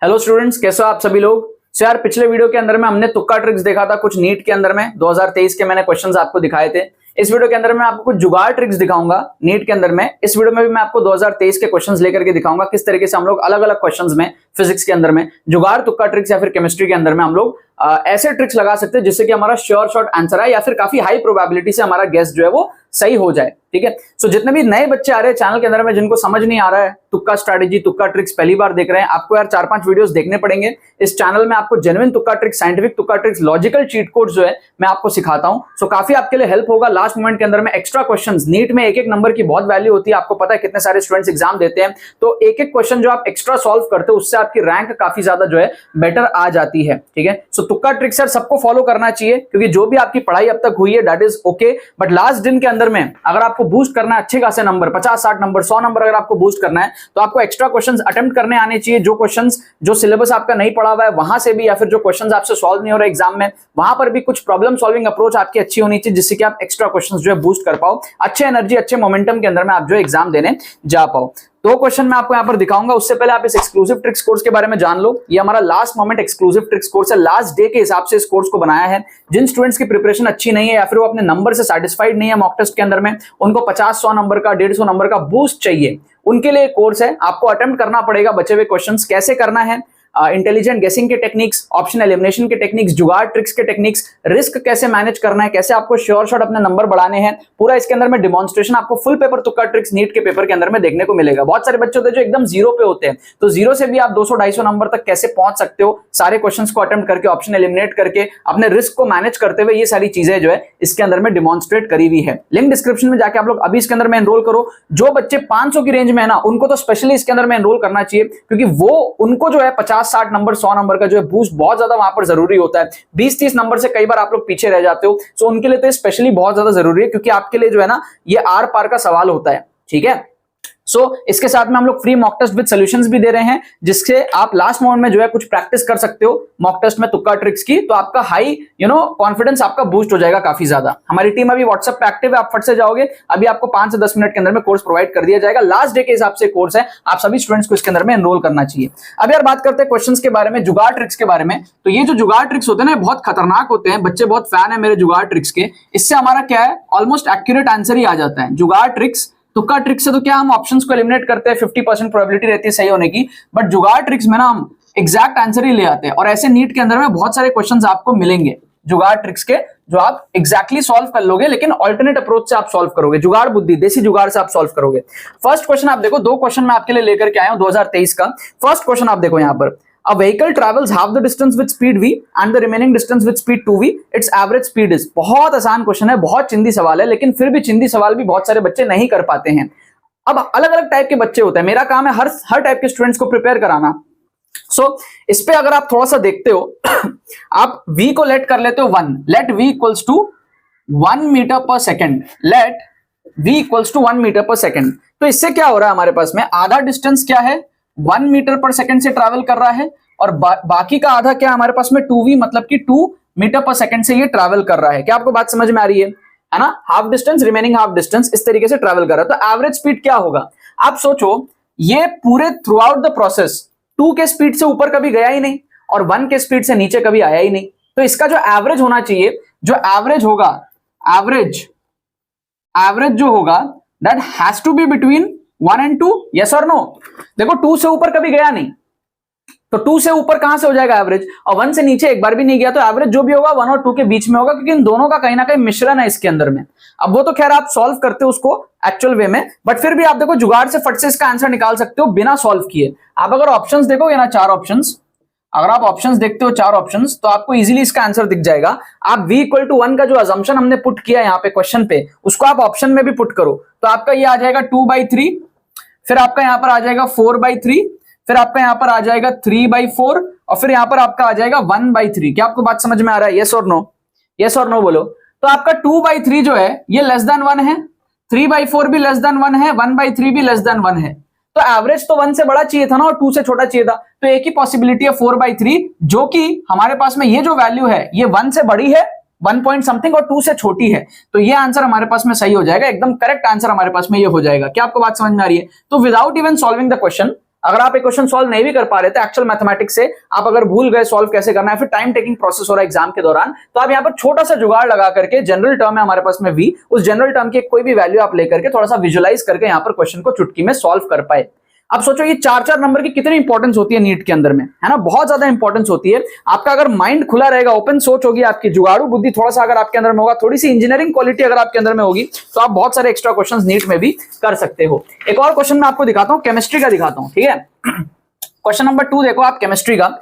Hello students, कैसे हो आप सभी लोग। यार पिछले वीडियो के अंदर में हमने तुक्का ट्रिक्स देखा था कुछ नीट के अंदर में 2023 के मैंने क्वेश्चंस आपको दिखाए थे। इस वीडियो के अंदर मैं आपको कुछ जुगाड़ ट्रिक्स दिखाऊंगा नीट के अंदर में। इस वीडियो में भी मैं आपको 2023 के क्वेश्चंस लेकर के दिखाऊंगा किस तरीके से हम लोग अलग अलग क्वेश्चंस में फिजिक्स के अंदर में जुगाड़ तुक्का ट्रिक्स या फिर केमिस्ट्री के अंदर में हम लोग ऐसे ट्रिक्स लगा सकते हैं जिससे कि हमारा श्योर शॉर्ट आंसर आए या फिर काफी हाई प्रोबेबिलिटी से हमारा गेस जो है वो सही हो जाए। ठीक है, सो जितने भी नए बच्चे आ रहे हैं चैनल के अंदर में जिनको समझ नहीं आ रहा है तुक्का स्ट्रैटेजी तुक्का ट्रिक्स पहली बार देख रहे हैं, आपको यार 4-5 वीडियोस देखने पड़ेंगे। इस चैनल में आपको जेन्युइन तुक्का ट्रिक्स, साइंटिफिक तुक्का ट्रिक्स, लॉजिकल चीट कोड्स जो है मैं आपको सिखाता हूं। सो काफी आपके लिए हेल्प होगा। लास्ट मोमेंट के अंदर में एक्स्ट्रा क्वेश्चंस, नीट में एक एक नंबर की बहुत वैल्यू होती है, आपको पता है कितने सारे स्टूडेंट्स एग्जाम देते हैं, तो एक एक क्वेश्चन जो आप एक्स्ट्रा सॉल्व करते हो उससे आपकी रैंक काफी ज्यादा जो है बेटर आ जाती है। ठीक है, सो तुक्का ट्रिक्स यार सबको फॉलो करना चाहिए क्योंकि जो भी आपकी पढ़ाई अब तक हुई है that is okay, but last दिन के अंदर में अगर आपको बूस्ट करना है अच्छे खासे नंबर 50-60 नंबर 100 नंबर अगर आपको बूस्ट करना है तो आपको एक्स्ट्रा क्वेश्चंस अटेम्प्ट करने आने चाहिए। जो क्वेश्चंस जो सिलेबस आपका नहीं पढ़ा हुआ है वहां से भी, या फिर जो क्वेश्चंस आपसे सॉल्व नहीं हो रहे एग्जाम में वहां पर भी कुछ प्रॉब्लम सॉल्विंग अप्रोच आपकी अच्छी होनी चाहिए जिससे कि आप एक्स्ट्रा क्वेश्चंस जो है बूस्ट कर पाओ, अच्छे एनर्जी अच्छे मोमेंटम के अंदर में आप जो एग्जाम देने जा पाओ। दो क्वेश्चन मैं आपको यहां पर दिखाऊंगा, उससे पहले आप इस एक्सक्लूसिव ट्रिक्स कोर्स के बारे में जान लो। ये हमारा last moment exclusive tricks course है, लास्ट डे के हिसाब से इस कोर्स को बनाया है। जिन स्टूडेंट्स की प्रिपरेशन अच्छी नहीं है या फिर वो अपने नंबर से सेटिस्फाइड नहीं है मॉक टेस्ट के अंदर में, उनको 50-100 नंबर का 150 नंबर का बूस्ट चाहिए, उनके लिए कोर्स है। आपको अटेम्प्ट करना पड़ेगा बचे हुए क्वेश्चंस। कैसे करना है, इंटेलिजेंट गेसिंग के टेक्निक्स, ऑप्शन एलिमिनेशन के टेक्निक्स, जुगाड़ ट्रिक्स के टेक्निक्स, रिस्क कैसे मैनेज करना है, कैसे आपको श्योर शॉट अपने नंबर बढ़ाने हैं, पूरा इसके अंदर में डिमॉन्स्ट्रेशन आपको फुल पेपर तुक्का ट्रिक्स नीट के पेपर के अंदर में देखने को मिलेगा। बहुत सारे बच्चे होते हैं जो एकदम जीरो पे होते हैं, तो जीरो से भी आप 200-250 नंबर तक कैसे पहुंच सकते हो सारे क्वेश्चंस को अटेम्प्ट करके, ऑप्शन एलिमिनेट करके, अपने रिस्क को मैनेज करते हुए, ये सारी चीजें जो है इसके अंदर में डिमॉन्स्ट्रेट करी हुई है। लिंक डिस्क्रिप्शन में जाके आप लोग अभी इसके अंदर में एनरोल करो। जो बच्चे 500 की रेंज में है ना उनको तो स्पेशली इसके अंदर में एनरोल करना चाहिए क्योंकि वो उनको जो है 50-60 नंबर 100 नंबर का जो है बूस्ट बहुत ज्यादा वहां पर जरूरी होता है। 20-30 नंबर से कई बार आप लोग पीछे रह जाते हो, सो उनके लिए तो स्पेशली बहुत ज्यादा जरूरी है क्योंकि आपके लिए जो है ना ये आर पार का सवाल होता है। ठीक है, सो इसके साथ में हम लोग free mock test with solutions भी दे रहे हैं जिससे आप लास्ट मोमेंट में जो है कुछ प्रैक्टिस कर सकते हो मॉक टेस्ट में तुक्का ट्रिक्स की, तो आपका हाई कॉन्फिडेंस आपका बूस्ट हो जाएगा काफी ज्यादा। हमारी टीम अभी व्हाट्सएप पे एक्टिव है, आप फट से जाओगे, अभी आपको 5 से 10 मिनट के अंदर में कोर्स प्रोवाइड कर दिया जाएगा। लास्ट डे के हिसाब से कोर्स है, आप सभी स्टूडेंट्स को इसके अंदर में एनरोल करना चाहिए। अब यार बात करते हैं क्वेश्चंस के बारे में, जुगाड़ ट्रिक्स के बारे में। तो ये जो जुगाड़ ट्रिक्स होते हैं ना बहुत खतरनाक होते हैं, बच्चे बहुत फैन है मेरे जुगाड़ ट्रिक्स के। इससे हमारा क्या है, ऑलमोस्ट एक्यूरेट आंसर ही आ जाता है। जुगाड़ ट्रिक्स तुक्का ट्रिक से तो क्या हम ऑप्शंस को एलिमिनेट करते हैं, 50% प्रोबेबिलिटी रहती है सही होने की, बट जुगाड़ ट्रिक्स में ना हम एग्जैक्ट आंसर ही ले आते हैं। और ऐसे नीट के अंदर में बहुत सारे क्वेश्चंस आपको मिलेंगे जुगाड़ ट्रिक्स के जो आप एग्जैक्टली सॉल्व कर लोगे, लेकिन ऑल्टरनेट अप्रोच से आप सॉल्व करोगे, जुगाड़ बुद्धि देसी जुगाड़ से आप सॉल्व करोगे। फर्स्ट क्वेश्चन आप देखो, दो क्वेश्चन मैं आपके लिए लेकर के आया हूं 2023 का। फर्स्ट क्वेश्चन आप देखो यहां पर, A vehicle travels half the distance with speed v and the remaining distance with speed 2v. Its average speed is। बहुत आसान क्वेश्चन है, बहुत चिंदी सवाल है, लेकिन फिर भी चिंदी सवाल भी बहुत सारे बच्चे नहीं कर पाते हैं। अब अलग अलग टाइप के बच्चे होते हैं, मेरा काम है हर टाइप के स्टूडेंट्स को प्रिपेयर कराना। सो इस पे अगर आप थोड़ा सा देखते हो आप v को लेट कर लेते हो 1, let v equals to 1 metre per second, let v equals to 1 metre per second. तो इससे क्या हो रहा है हमारे पास में, आधा डिस्टेंस क्या है 1 मीटर पर सेकेंड से ट्रैवल कर रहा है और बाकी का आधा क्या हमारे पास में 2v मतलब कि 2 मीटर पर सेकेंड से ये ट्रैवल कर रहा है। क्या आपको बात समझ में आ रही है ना, half distance remaining half distance इस तरीके से ट्रैवल कर रहा है। तो एवरेज स्पीड क्या होगा, आप सोचो ये पूरे थ्रू आउट द प्रोसेस 2 के स्पीड से ऊपर कभी गया ही नहीं और 1 के स्पीड से नीचे कभी आया ही नहीं। तो इसका जो एवरेज होना चाहिए, जो एवरेज होगा, एवरेज जो होगा that has to be between 1 and 2, yes और नो। देखो 2 से ऊपर कभी गया नहीं, तो 2 से ऊपर कहां से हो जाएगा एवरेज, और 1 से नीचे एक बार भी नहीं गया, तो एवरेज जो भी होगा 1 और 2 के बीच में होगा क्योंकि इन दोनों का कहीं ना कहीं मिश्रण है इसके अंदर में। अब वो तो खैर आप सॉल्व करते हो उसको एक्चुअल वे में, बट फिर भी आप देखो जुगाड़ से फट से इसका आंसर निकाल सकते हो बिना सॉल्व किए। आप अगर ऑप्शंस देखोगे ना, 4 ऑप्शंस, अगर आप ऑप्शंस देखते हो 4 ऑप्शंस, तो आपको इजीली इसका आंसर दिख जाएगा। आप v इक्वल टू 1 का जो अजम्पशन हमने पुट किया यहाँ पे क्वेश्चन पे, उसको आप ऑप्शन में भी पुट करो, तो आपका ये आ जाएगा 2/3, फिर आपका यहां पर आ जाएगा 4/3, फिर आपका यहां पर आ जाएगा 3/4 और फिर यहां पर आपका आ जाएगा 1/3। क्या आपको बात समझ में आ रहा है, यस और नो, यस और नो बोलो। तो आपका 2/3 जो है ये लेस देन 1 है, 3/4 भी लेस देन 1 है, 1/3 भी लेस देन 1 है। तो एवरेज तो 1 से बड़ा चाहिए था ना और 2 से छोटा चाहिए था, तो एक ही पॉसिबिलिटी है 4/3, जो कि हमारे पास में ये जो वैल्यू है ये 1 से बड़ी है 1 पॉइंट समथिंग और 2 से छोटी है, तो ये आंसर हमारे पास में सही हो जाएगा, एकदम करेक्ट आंसर हमारे पास में ये हो जाएगा। क्या आपको बात समझ में आ रही है। तो without even solving the question अगर आप एक क्वेश्चन सॉल्व नहीं भी कर पा रहे थे एक्चुअल मैथमेटिक्स से, आप अगर भूल गए सॉल्व कैसे करना है, फिर टाइम टेकिंग प्रोसेस हो रहा है एग्जाम के दौरान, तो आप यहाँ पर छोटा सा जुगाड़ लगा करके, जनरल टर्म है हमारे पास में v, उस जनरल टर्म की कोई भी वैल्यू आप लेकर के थोड़ा सा विजुअलाइज करके यहाँ पर क्वेश्चन को चुटकी में सॉल्व कर पाए। अब सोचो ये 4-4 नंबर की कितनी इंपॉर्टेंस होती है नीट के अंदर में, है ना, बहुत ज्यादा इंपॉर्टेंस होती है। आपका अगर माइंड खुला रहेगा, ओपन सोच होगी आपकी, जुगाड़ू बुद्धि थोड़ा सा अगर आपके अंदर में होगा, थोड़ी सी इंजीनियरिंग क्वालिटी अगर आपके अंदर में होगी, तो आप बहुत सारे एक्स्ट्रा क्वेश्चंस नीट में भी कर सकते हो। एक और क्वेश्चन मैं आपको दिखाता हूं, केमिस्ट्री का दिखाता हूं, ठीक है। क्वेश्चन नंबर 2 देखो आप केमिस्ट्री का,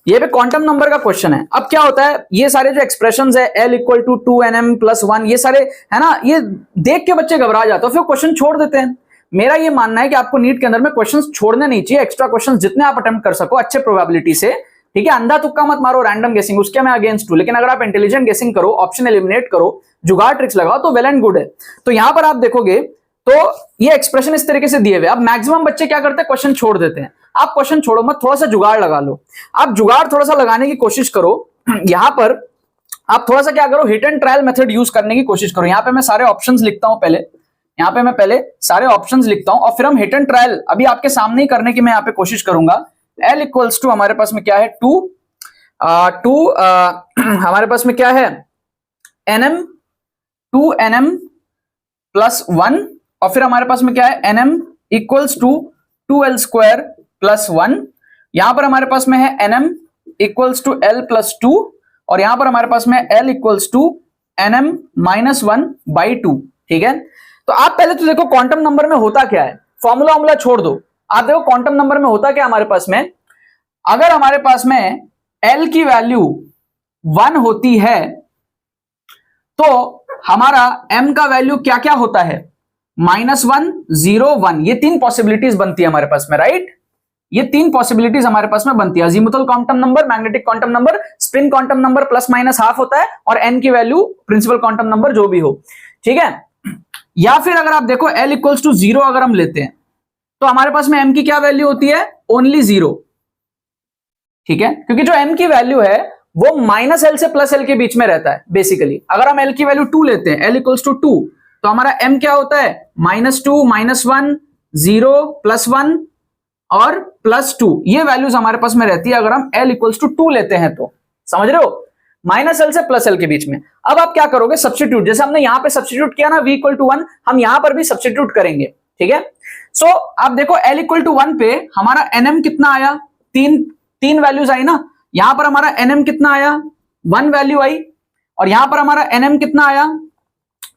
ये भी क्वांटम नंबर का क्वेश्चन है। अब क्या होता है, ये सारे जो एक्सप्रेशंस है L = 2nm+1, ये सारे है ना, ये देख के बच्चे घबरा जाते हैं, फिर क्वेश्चन छोड़ देते हैं। मेरा ये मानना है कि आपको नीट के अंदर में क्वेश्चंस छोड़ने नहीं चाहिए, एक्स्ट्रा क्वेश्चंस जितने आप अटेम्प्ट कर सको अच्छे प्रोबेबिलिटी से, ठीक है। अंधा तुक्का मत मारो, रैंडम गेसिंग, उसके मैं अगेंस्ट हूं, लेकिन अगर आप इंटेलिजेंट गेसिंग करो, ऑप्शन एलिमिनेट करो, जुगाड़ ट्रिक्स लगाओ, तो वेल एंड गुड है। तो यहां पर आप देखोगे तो ये एक्सप्रेशन इस तरीके से दिए हुए। अब मैक्सिमम बच्चे क्या करते हैं, क्वेश्चन छोड़ देते हैं। आप क्वेश्चन छोड़ो मत, थोड़ा सा जुगाड़ लगा लो। आप जुगाड़ थोड़ा सा लगाने की कोशिश करो। यहां पर आप थोड़ा सा क्या करो, hit and trial method use करने की कोशिश करो। यहां पे मैं सारे ऑप्शंस लिखता हूं, यहाँ पे मैं पहले सारे ऑप्शंस लिखता हूं और फिर हम हिट एंड ट्रायल अभी आपके सामने ही करने की मैं यहाँ पे कोशिश करूंगा। L = हमारे पास में क्या है 2 हमारे पास में क्या है nm 2nm+1 और फिर हमारे पास में क्या है nm = 2l² + 1। यहां पर हमारे पास में है nm = l+2 और यहां पर हमारे पास में L = nm-1/2, ठीक है। तो आप पहले तो देखो क्वांटम नंबर में होता क्या है, फॉर्मूला छोड़ दो, आप देखो क्वांटम नंबर में होता क्या हमारे पास में। अगर हमारे पास में L की वैल्यू 1 होती है तो हमारा M का वैल्यू क्या क्या होता है, -1, 0, 1। ये 3 पॉसिबिलिटीज बनती है हमारे पास में, राइट। ये 3 पॉसिबिलिटीज हमारे पास में बनती है, azimuthal quantum number, magnetic quantum number, spin quantum number ±½ होता है और n की वैल्यू प्रिंसिपल क्वांटम नंबर जो भी हो, ठीक है। या फिर अगर आप देखो L = 0 अगर हम लेते हैं तो हमारे पास में M की क्या वैल्यू होती है, ओनली 0, ठीक है, क्योंकि जो M की वैल्यू है वो -L से +L के बीच में रहता है बेसिकली। अगर हम L की वैल्यू 2 लेते हैं, L = 2, तो हमारा M क्या होता है, -2, -1, 0, +1 और +2। ये वैल्यूज हमारे पास में रहती है अगर हम L = 2 लेते हैं तो, समझ रहे हो, -L से +L के बीच में। अब आप क्या करोगे, सब्स्टिट्यूट, जैसे हमने यहां पे सब्स्टिट्यूट किया ना v = 1, हम यहां पर भी सब्स्टिट्यूट करेंगे, ठीक है। सो आप देखो L = 1 पे हमारा nm कितना आया, तीन वैल्यूज आई ना। यहां पर हमारा nm कितना आया, 1 वैल्यू आई, और यहां पर हमारा nm कितना आया,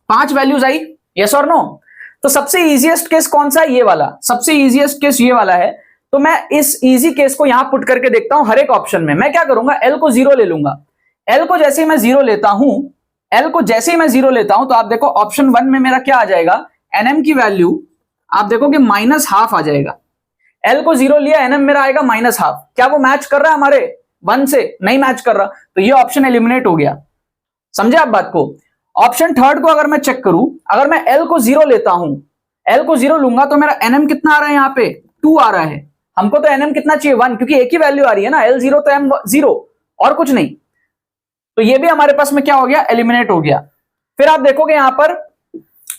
5 वैल्यूज आई, यस और नो। तो सबसे इजीएस्ट केस कौन सा है, ये वाला, सबसे इजीएस्ट केस ये वाला है। तो मैं इस इजी केस को यहां पुट करके देखता हूं, हर एक ऑप्शन में मैं क्या करूंगा, L को 0 ले लूंगा। L को जैसे ही मैं 0 लेता हूं, L को जैसे ही मैं 0 लेता हूं, तो आप देखो ऑप्शन 1 में मेरा क्या आ जाएगा, nm की वैल्यू आप देखोगे -½ आ जाएगा। L को 0 लिया, nm मेरा आएगा -½ क्या वो मैच कर रहा है हमारे 1 से, नहीं मैच कर रहा, तो ये ऑप्शन एलिमिनेट हो गया। समझे आप बात को। ऑप्शन 3 को अगर मैं चेक करूं, अगर मैं L को 0 लेता हूं, L को 0 लूंगा तो मेरा nm कितना आ रहा है, यहां पे 2 आ रहा है। हमको तो nm कितना चाहिए, 1, क्योंकि एक ही वैल्यू आ रही है ना, L0 तो m0 और कुछ नहीं। तो ये भी हमारे पास में क्या हो गया, एलिमिनेट हो गया। फिर आप देखोगे यहां पर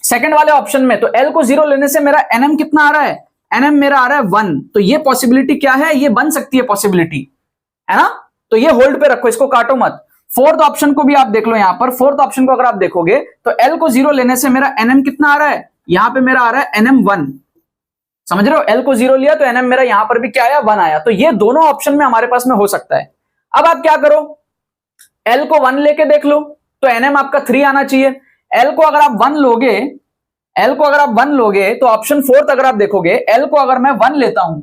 सेकंड वाले ऑप्शन में, तो L को 0 लेने से मेरा nm कितना आ रहा है, nm मेरा आ रहा है 1। तो ये पॉसिबिलिटी क्या है, ये बन सकती है पॉसिबिलिटी, है ना। तो ये होल्ड पे रखो, इसको काटो मत। फोर्थ ऑप्शन को भी आप देख लो, यहां पर फोर्थ ऑप्शन को अगर आप देखोगे तो L को 0 लेने से मेरा nm कितना आ रहा है, यहां पे मेरा आ रहा है nm 1, समझ रहे हो। L को 0 लिया तो nm मेरा यहां पर भी क्या आया, 1 आया। तो ये दोनों ऑप्शन में हमारे पास में हो सकता है। अब आप क्या करो, L को 1 लेके देख लो, तो nm आपका 3 आना चाहिए। L को अगर आप 1 लोगे, L को अगर आप 1 लोगे तो ऑप्शन 4 अगर आप देखोगे, L को अगर मैं 1 लेता हूं,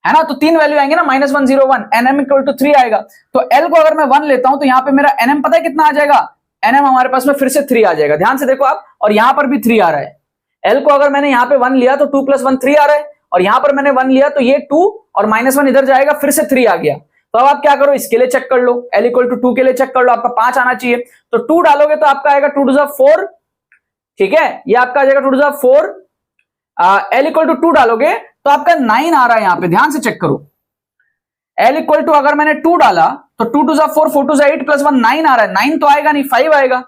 है ना, तो 3 वैल्यू आएंगे ना, -1, 0, 1, nm = 3 आएगा। तो L को अगर मैं 1 लेता हूं तो यहां पे मेरा nm पता है कितना आ जाएगा, nm हमारे पास में फिर से 3 आ जाएगा। ध्यान से देखो आप, और यहां पर भी 3 आ रहा है। L को अगर मैंने यहां पे 1 लिया तो 2 + 1 3 आ रहा है, और यहां पर मैंने 1 लिया तो ये 2 और -1 इधर जाएगा, फिर से 3 आ गया। तो अब आप क्या करो, इसके लिए चेक कर लो, L = 2 के लिए चेक कर लो, आपका 5 आना चाहिए। तो 2 डालोगे तो आपका आएगा 2 * 4, ठीक है, ये आपका आ जाएगा 2 * 4। L = 2 डालोगे तो आपका 9 आ रहा है, यहां पे ध्यान से चेक करो। L = अगर मैंने 2 डाला तो 2 * 4, 4 * 8 + 1 9 आ रहा है, 9 तो आएगा नहीं, 5 आएगा,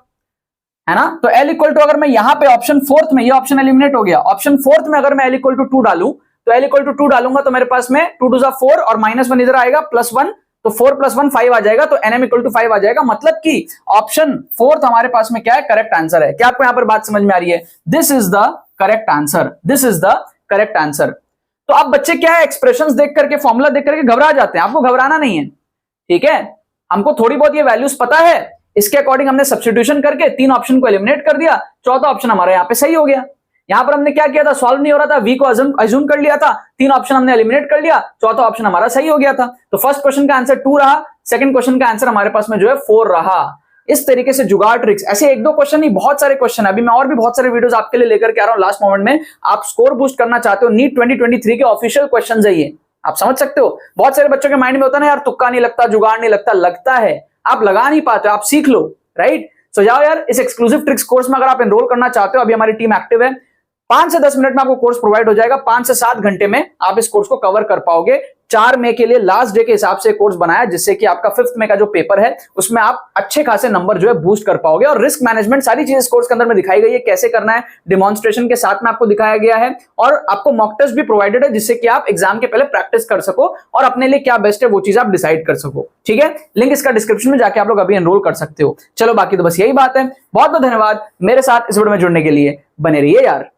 है ना। तो L = अगर मैं यहां पे ऑप्शन 4 में, ये ऑप्शन एलिमिनेट हो गया, ऑप्शन 4 में अगर मैं L = 2 डालू तो l इक्वल टू 2 डालूंगा तो मेरे पास में 2 2 4 और -1 इधर आएगा +1, तो 4 + 1 5 आ जाएगा, तो nm इक्वल टू 5 आ जाएगा। मतलब कि ऑप्शन 4 हमारे पास में क्या है, करेक्ट आंसर है। क्या आपको यहां पर बात समझ में आ रही है? This is the correct answer, this is the correct answer. तो अब बच्चे क्या है, एक्सप्रेशंस देख करके, फॉर्मूला देख करके घबरा जाते हैं। आपको घबराना नहीं है, ठीक है। हमको थोड़ी बहुत ये वैल्यूज पता है, इसके अकॉर्डिंग हमने सब्स्टिट्यूशन करके 3 ऑप्शन को एलिमिनेट कर दिया, चौथा ऑप्शन हमारा यहाँ पे सही हो गया। यहां पर हमने क्या किया था, सॉल्व नहीं हो रहा था, वी को अज्यूम कर लिया था, 3 ऑप्शन हमने एलिमिनेट कर लिया, चौथा ऑप्शन हमारा सही हो गया था। तो फर्स्ट क्वेश्चन का आंसर 2 रहा, सेकंड क्वेश्चन का आंसर हमारे पास में जो है 4 रहा। इस तरीके से जुगाड़ ट्रिक्स, ऐसे 1-2 क्वेश्चन नहीं, बहुत सारे क्वेश्चन है। अभी मैं और भी बहुत सारे वीडियोस आपके लिए लेकर के आ रहा हूं लास्ट मोमेंट में। आप स्कोर बूस्ट करना चाहते हो, नीट 2023 के ऑफिशियल क्वेश्चन है ये, आप समझ सकते हो। बहुत सारे बच्चों के माइंड में होता है ना यार, तुक्का नहीं लगता, जुगाड़ नहीं लगता, लगता है, आप लगा नहीं पाते, आप सीख लो, राइट। सो जाओ यार, इस एक्सक्लूसिव ट्रिक्स कोर्स में अगर आप एनरोल करना चाहते हो, अभी हमारी टीम एक्टिव है, 5 से 10 मिनट में आपको कोर्स प्रोवाइड हो जाएगा। 5 से 7 घंटे में आप इस कोर्स को कवर कर पाओगे। 4 मई के लिए लास्ट डे के हिसाब से कोर्स बनाया, जिससे कि आपका 5 मई का जो पेपर है उसमें आप अच्छे खासे नंबर जो है बूस्ट कर पाओगे। और रिस्क मैनेजमेंट सारी चीजें इस कोर्स के अंदर में दिखाई गई है, कैसे करना है, डेमोन्स्ट्रेशन के साथ में आपको दिखाया गया है। और आपको मॉक टेस्ट भी प्रोवाइडेड है, जिससे कि आप एग्जाम के पहले प्रैक्टिस कर सको और अपने लिए क्या बेस्ट है वो चीज आप डिसाइड कर सको, ठीक है। लिंक इसका डिस्क्रिप्शन में जाके आप लोग अभी एनरोल कर सकते हो। चलो बाकी तो बस यही बात है। बहुत बहुत धन्यवाद मेरे साथ इस वीडियो में जुड़ने के लिए, बने रहिए यार।